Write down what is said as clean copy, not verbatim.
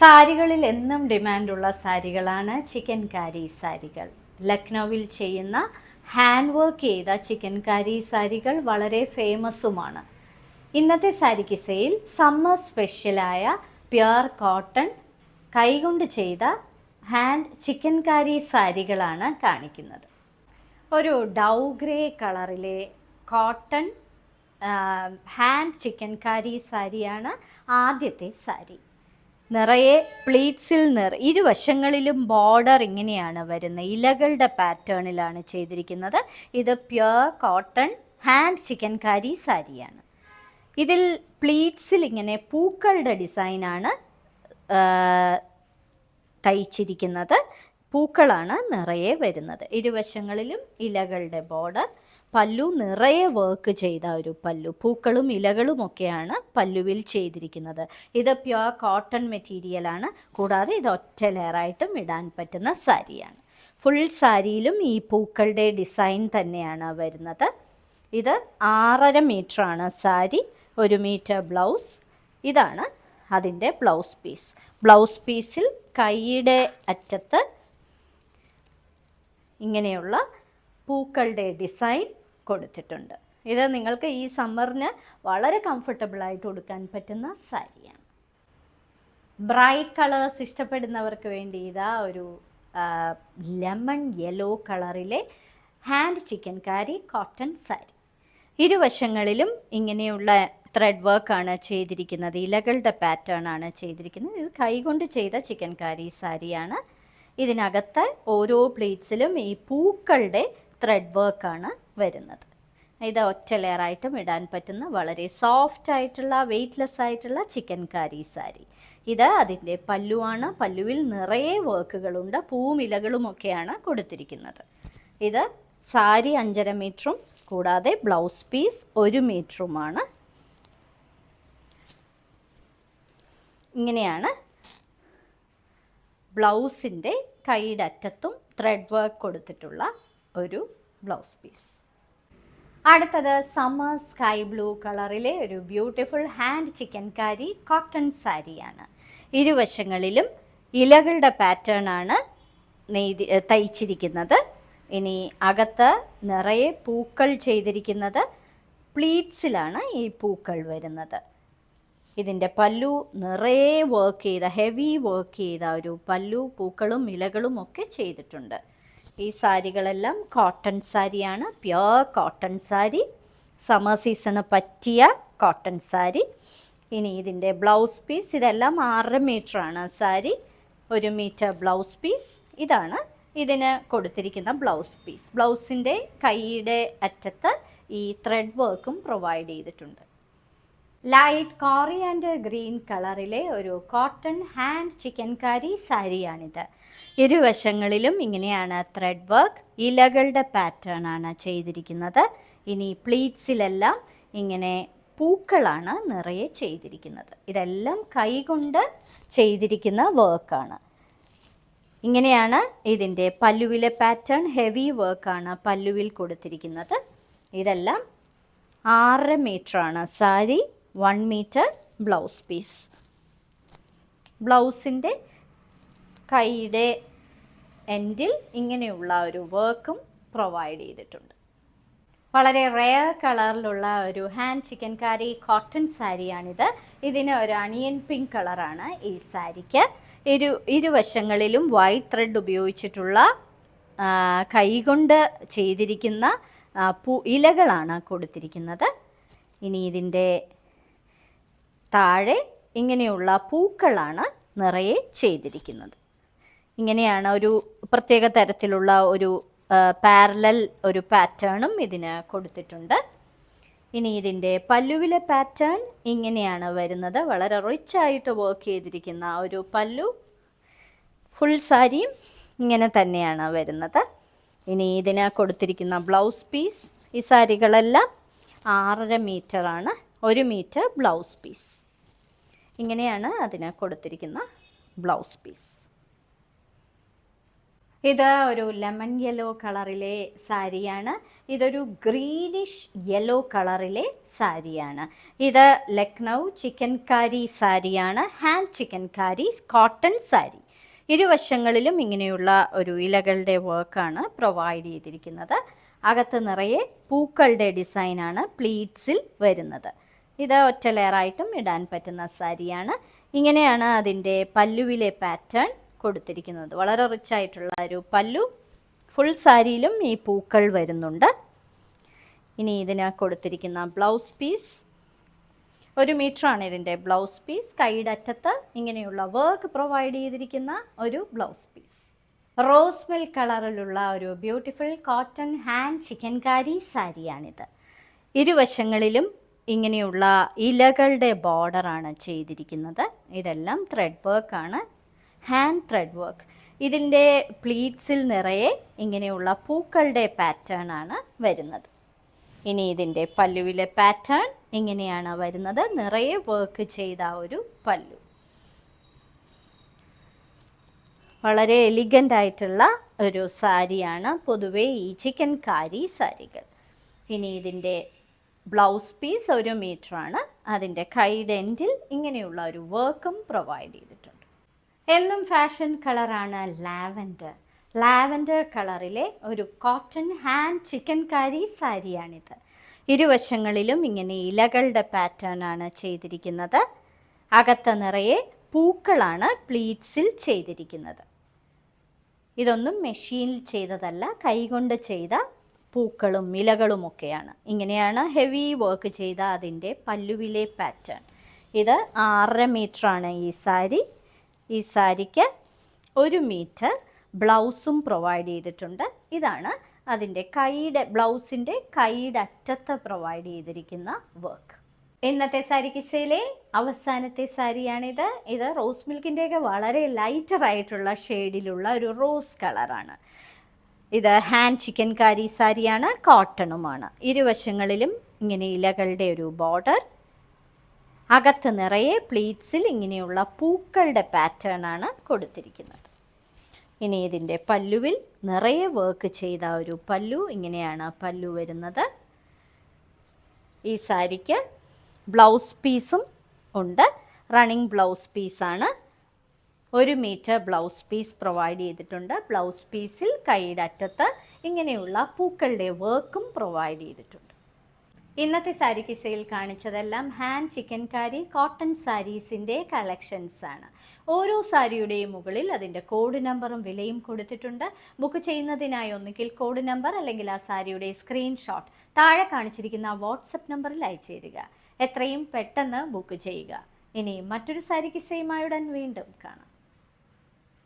സാരികളിൽ എന്നും ഡിമാൻഡുള്ള സാരികളാണ് ചിക്കൻ കാരി സാരികൾ. ലക്നൗവിൽ ചെയ്യുന്ന ഹാൻഡ് വർക്ക് ചെയ്ത ചിക്കൻ കാരി സാരികൾ വളരെ ഫേമസുമാണ്. ഇന്നത്തെ സാരി കിസയിൽ സമ്മർ സ്പെഷ്യലായ പ്യുർ കോട്ടൺ കൈകൊണ്ട് ചെയ്ത ഹാൻഡ് ചിക്കൻ കാരി സാരികളാണ് കാണിക്കുന്നത്. ഒരു ഡൗ ഗ്രേ കളറിലെ കോട്ടൺ ഹാൻഡ് ചിക്കൻ കാരി സാരിയാണ് ആദ്യത്തെ സാരി. നിറയെ പ്ലീറ്റ്സിൽ ഇരുവശങ്ങളിലും ബോർഡർ ഇങ്ങനെയാണ് വരുന്നത്. ഇലകളുടെ പാറ്റേണിലാണ് ചെയ്തിരിക്കുന്നത്. ഇത് പ്യുർ കോട്ടൺ ഹാൻഡ് ചിക്കൻ കാരി സാരിയാണ്. ഇതിൽ പ്ലീറ്റ്സിൽ ഇങ്ങനെ പൂക്കളുടെ ഡിസൈനാണ് തയ്ച്ചിരിക്കുന്നത്. പൂക്കളാണ് നിറയെ വരുന്നത്. ഇരുവശങ്ങളിലും ഇലകളുടെ ബോർഡർ. പല്ലു നിറയെ വർക്ക് ചെയ്ത ഒരു പല്ലു, പൂക്കളും ഇലകളും ഒക്കെയാണ് പല്ലുവിൽ ചെയ്തിരിക്കുന്നത്. ഇത് പ്യുർ കോട്ടൺ മെറ്റീരിയലാണ്. കൂടാതെ ഇത് ഒറ്റ ലെയറായിട്ടും ഇടാൻ പറ്റുന്ന സാരിയാണ്. ഫുൾ സാരിയിലും ഈ പൂക്കളുടെ ഡിസൈൻ തന്നെയാണ് വരുന്നത്. ഇത് 6.5 മീറ്ററാണ് സാരി, 1 മീറ്റർ ബ്ലൗസ്. ഇതാണ് അതിൻ്റെ ബ്ലൗസ് പീസ്. ബ്ലൗസ് പീസിൽ കൈയുടെ അറ്റത്ത് ഇങ്ങനെയുള്ള പൂക്കളുടെ ഡിസൈൻ കൊടുത്തിട്ടുണ്ട്. ഇത് നിങ്ങൾക്ക് ഈ സമ്മറിന് വളരെ കംഫർട്ടബിളായിട്ട് ഉടുക്കാൻ പറ്റുന്ന സാരിയാണ്. ബ്രൈറ്റ് കളേഴ്സ് ഇഷ്ടപ്പെടുന്നവർക്ക് വേണ്ടി ഇതാ ഒരു ലെമൺ യെല്ലോ കളറിലെ hand chikankari cotton sari. ഇരുവശങ്ങളിലും ഇങ്ങനെയുള്ള ത്രെഡ് വർക്കാണ് ചെയ്തിരിക്കുന്നത്. ഇലകളുടെ പാറ്റേൺ ആണ് ചെയ്തിരിക്കുന്നത്. ഇത് കൈകൊണ്ട് ചെയ്ത ചിക്കൻ കാരി സാരിയാണ്. ഇതിനകത്ത് ഓരോ പ്ലേറ്റ്സിലും ഈ പൂക്കളുടെ ത്രെഡ് വർക്കാണ് വരുന്നത്. ഇത് ഒറ്റ ലെയറായിട്ടും ഇടാൻ പറ്റുന്ന വളരെ സോഫ്റ്റ് ആയിട്ടുള്ള വെയ്റ്റ്ലെസ് ആയിട്ടുള്ള ചിക്കൻ കാരി സാരി. ഇത് അതിൻ്റെ പല്ലുവാണ്. പല്ലുവിൽ നിറയെ വർക്കുകളുണ്ട്. പൂവും ഇലകളും ഒക്കെയാണ് കൊടുത്തിരിക്കുന്നത്. ഇത് സാരി 5.5 മീറ്ററും കൂടാതെ ബ്ലൗസ് പീസ് 1 മീറ്ററുമാണ്. ഇങ്ങനെയാണ് ബ്ലൗസിൻ്റെ കൈയുടെ അറ്റത്തും ത്രെഡ് വർക്ക് കൊടുത്തിട്ടുള്ള ഒരു ബ്ലൗസ് പീസ്. അടുത്തത് സമ്മർ സ്കൈ ബ്ലൂ കളറിലെ ഒരു beautiful hand chikankari cotton സാരിയാണ്. ഇരുവശങ്ങളിലും ഇലകളുടെ പാറ്റേൺ ആണ് തയ്ച്ചിരിക്കുന്നത്. ഇനി അകത്ത് നിറയെ പൂക്കൾ ചെയ്തിരിക്കുന്നത് പ്ലീറ്റ്സിലാണ് ഈ പൂക്കൾ വരുന്നത്. ഇതിൻ്റെ പല്ലു നിറയെ വർക്ക് ചെയ്ത ഹെവി വർക്ക് ചെയ്ത ഒരു പല്ലു, പൂക്കളും ഇലകളും ഒക്കെ ചെയ്തിട്ടുണ്ട്. ഈ സാരികളെല്ലാം കോട്ടൺ സാരിയാണ്. Pure cotton sari, summer season പറ്റിയ കോട്ടൺ സാരി. ഇനി ഇതിൻ്റെ ബ്ലൗസ് പീസ്, ഇതെല്ലാം 6.5 മീറ്ററാണ് സാരി, 1 മീറ്റർ ബ്ലൗസ് പീസ്. ഇതാണ് ഇതിന് കൊടുത്തിരിക്കുന്ന ബ്ലൗസ് പീസ്. ബ്ലൗസിൻ്റെ കൈയുടെ അറ്റത്ത് ഈ ത്രെഡ് വർക്കും പ്രൊവൈഡ് ചെയ്തിട്ടുണ്ട്. ലൈറ്റ് കോറിയാൻഡർ ഗ്രീൻ കളറിലെ ഒരു കോട്ടൺ ഹാൻഡ് ചിക്കൻ കാരി സാരിയാണിത്. ഇരുവശങ്ങളിലും ഇങ്ങനെയാണ് ത്രെഡ് വർക്ക്, ഇലകളുടെ പാറ്റേൺ ആണ് ചെയ്തിരിക്കുന്നത്. ഇനി പ്ലീറ്റ്സിലെല്ലാം ഇങ്ങനെ പൂക്കളാണ് നിറയെ ചെയ്തിരിക്കുന്നത്. ഇതെല്ലാം കൈകൊണ്ട് ചെയ്തിരിക്കുന്ന വർക്കാണ്. ഇങ്ങനെയാണ് ഇതിൻ്റെ പല്ലുവിലെ പാറ്റേൺ. ഹെവി വർക്കാണ് പല്ലുവിൽ കൊടുത്തിരിക്കുന്നത്. ഇതെല്ലാം 6.5 മീറ്ററാണ് സാരി, 1 മീറ്റർ ബ്ലൗസ് പീസ്. ബ്ലൗസിൻ്റെ കൈയുടെ എൻഡിൽ ഇങ്ങനെയുള്ള ഒരു വർക്കും പ്രൊവൈഡ് ചെയ്തിട്ടുണ്ട്. വളരെ റെയർ കളറിലുള്ള ഒരു ഹാൻഡ് ചിക്കൻ കാരി കോട്ടൺ സാരിയാണിത്. ഇതിന് ഒരു അണിയൻ പിങ്ക് കളറാണ് ഈ സാരിക്ക്. ഇരുവശങ്ങളിലും വൈറ്റ് ത്രെഡ് ഉപയോഗിച്ചിട്ടുള്ള കൈകൊണ്ട് ചെയ്തിരിക്കുന്ന ഇലകളാണ് കൊടുത്തിരിക്കുന്നത്. ഇനി ഇതിൻ്റെ താഴെ ഇങ്ങനെയുള്ള പൂക്കളാണ് നിറയെ ചെയ്തിരിക്കുന്നത്. ഇങ്ങനെയാണ് ഒരു പ്രത്യേക തരത്തിലുള്ള ഒരു പാരലൽ ഒരു പാറ്റേണും ഇതിന് കൊടുത്തിട്ടുണ്ട്. ഇനി ഇതിൻ്റെ പല്ലുവിലെ പാറ്റേൺ ഇങ്ങനെയാണ് വരുന്നത്. വളരെ റിച്ച് ആയിട്ട് വർക്ക് ചെയ്തിരിക്കുന്ന ഒരു പല്ലു. ഫുൾ സാരിയും ഇങ്ങനെ തന്നെയാണ് വരുന്നത്. ഇനി ഇതിന് കൊടുത്തിരിക്കുന്ന ബ്ലൗസ് പീസ്, ഈ സാരികളെല്ലാം 6.5 മീറ്ററാണ്, 1 മീറ്റർ ബ്ലൗസ് പീസ്. ഇങ്ങനെയാണ് അതിന് കൊടുത്തിരിക്കുന്ന ബ്ലൗസ് പീസ്. ഇത് ഒരു ലെമൺ യെല്ലോ കളറിലെ സാരിയാണ്. ഇതൊരു ഗ്രീനിഷ് യെല്ലോ കളറിലെ സാരിയാണ്. ഇത് ലക്നൗ ചിക്കൻ കാരി സാരിയാണ്. Hand chikankari cotton sari. ഇരുവശങ്ങളിലും ഇങ്ങനെയുള്ള ഒരു ഇലകളുടെ വർക്കാണ് പ്രൊവൈഡ് ചെയ്തിരിക്കുന്നത്. അകത്ത് നിറയെ പൂക്കളുടെ ഡിസൈനാണ് പ്ലീറ്റ്സിൽ വരുന്നത്. ഇത് ഒറ്റ ലെയറായിട്ടും ഇടാൻ പറ്റുന്ന സാരിയാണ്. ഇങ്ങനെയാണ് അതിൻ്റെ പല്ലുവിലെ പാറ്റേൺ കൊടുത്തിരിക്കുന്നത്. വളരെ റിച്ച് ആയിട്ടുള്ള ഒരു പല്ലു. ഫുൾ സാരിയിലും ഈ പൂക്കൾ വരുന്നുണ്ട്. ഇനി ഇതിന് കൊടുത്തിരിക്കുന്ന ബ്ലൗസ് പീസ് 1 മീറ്ററാണ് ഇതിൻ്റെ ബ്ലൗസ് പീസ്. കൈയുടെ അറ്റത്ത് ഇങ്ങനെയുള്ള വർക്ക് പ്രൊവൈഡ് ചെയ്തിരിക്കുന്ന ഒരു ബ്ലൗസ് പീസ്. റോസ് മിൽക്ക് കളറിലുള്ള ഒരു beautiful cotton hand chikankari സാരിയാണിത്. ഇരുവശങ്ങളിലും ഇങ്ങനെയുള്ള ഇലകളുടെ ബോർഡറാണ് ചെയ്തിരിക്കുന്നത്. ഇതെല്ലാം ത്രെഡ് വർക്കാണ്, ഹാൻഡ് ത്രെഡ് വർക്ക്. ഇതിൻ്റെ പ്ലീറ്റ്സിൽ നിറയെ ഇങ്ങനെയുള്ള പൂക്കളുടെ പാറ്റേൺ ആണ് വരുന്നത്. ഇനി ഇതിൻ്റെ പല്ലുവിലെ പാറ്റേൺ ഇങ്ങനെയാണ് വരുന്നത്. നിറയെ വർക്ക് ചെയ്ത ഒരു പല്ലു. വളരെ എലിഗൻ്റ് ആയിട്ടുള്ള ഒരു സാരിയാണ് പൊതുവേ ഈ ചിക്കൻ കാരി സാരികൾ. ഇനി ഇതിൻ്റെ ബ്ലൗസ് പീസ് 1 മീറ്ററാണ്. അതിൻ്റെ കൈയുടെ എൻഡിൽ ഇങ്ങനെയുള്ള ഒരു വർക്കും പ്രൊവൈഡ് ചെയ്തിട്ടുണ്ട്. എന്നും ഫാഷൻ കളറാണ് ലാവൻഡർ. ലാവൻഡർ കളറിലെ ഒരു കോട്ടൺ ഹാൻഡ് ചിക്കൻ കാരി സാരിയാണിത്. ഇരുവശങ്ങളിലും ഇങ്ങനെ ഇലകളുടെ പാറ്റേൺ ആണ് ചെയ്തിരിക്കുന്നത്. അകത്ത് നിറയെ പൂക്കളാണ് പ്ലീറ്റ്സിൽ ചെയ്തിരിക്കുന്നത്. ഇതൊന്നും മെഷീനിൽ ചെയ്തതല്ല, കൈകൊണ്ട് ചെയ്ത പൂക്കളും ഇലകളുമൊക്കെയാണ്. ഇങ്ങനെയാണ് ഹെവി വർക്ക് ചെയ്ത അതിൻ്റെ പല്ലുവിലെ പാറ്റേൺ. ഇത് 6.5 മീറ്ററാണ് ഈ സാരി. ഈ സാരിക്ക് 1 മീറ്റർ ബ്ലൗസും പ്രൊവൈഡ് ചെയ്തിട്ടുണ്ട്. ഇതാണ് അതിൻ്റെ ബ്ലൗസിൻ്റെ കൈയുടെ അറ്റത്ത് പ്രൊവൈഡ് ചെയ്തിരിക്കുന്ന വർക്ക്. ഇന്നത്തെ സാരി കിസ്സയിലെ അവസാനത്തെ സാരിയാണിത്. ഇത് റോസ് മിൽക്കിൻ്റെയൊക്കെ വളരെ ലൈറ്റർ ആയിട്ടുള്ള ഷെയ്ഡിലുള്ള ഒരു റോസ് കളറാണ്. ഇത് ഹാൻഡ് ചിക്കൻ കാരി സാരിയാണ്, കോട്ടണുമാണ്. ഇരുവശങ്ങളിലും ഇങ്ങനെ ഇലകളുടെ ഒരു ബോർഡർ. അകത്ത് നിറയെ പ്ലീറ്റ്സിൽ ഇങ്ങനെയുള്ള പൂക്കളുടെ പാറ്റേൺ ആണ് കൊടുത്തിരിക്കുന്നത്. ഇനി ഇതിൻ്റെ പല്ലുവിൽ നിറയെ വർക്ക് ചെയ്ത ഒരു പല്ലു. ഇങ്ങനെയാണ് പല്ലു വരുന്നത്. ഈ സാരിക്ക് ബ്ലൗസ് പീസും ഉണ്ട്. റണ്ണിങ് ബ്ലൗസ് പീസാണ്. 1 മീറ്റർ ബ്ലൗസ് പീസ് പ്രൊവൈഡ് ചെയ്തിട്ടുണ്ട്. ബ്ലൗസ് പീസിൽ കൈയുടെ അറ്റത്ത് ഇങ്ങനെയുള്ള പൂക്കളുടെ വർക്കും പ്രൊവൈഡ് ചെയ്തിട്ടുണ്ട്. ഇന്നത്തെ സാരി കിസ്സയിൽ കാണിച്ചതെല്ലാം ഹാൻഡ് ചിക്കൻ കാരി കോട്ടൺ സാരീസിൻ്റെ കളക്ഷൻസ് ആണ്. ഓരോ സാരിയുടെയും മുകളിൽ അതിൻ്റെ കോഡ് നമ്പറും വിലയും കൊടുത്തിട്ടുണ്ട്. ബുക്ക് ചെയ്യുന്നതിനായി ഒന്നുകിൽ കോഡ് നമ്പർ അല്ലെങ്കിൽ ആ സാരിയുടെ സ്ക്രീൻഷോട്ട് താഴെ കാണിച്ചിരിക്കുന്ന വാട്സപ്പ് നമ്പറിൽ അയച്ചു തരിക. എത്രയും പെട്ടെന്ന് ബുക്ക് ചെയ്യുക. ഇനി മറ്റൊരു സാരി കിസ്സയുമായി ഉടൻ വീണ്ടും കാണാം.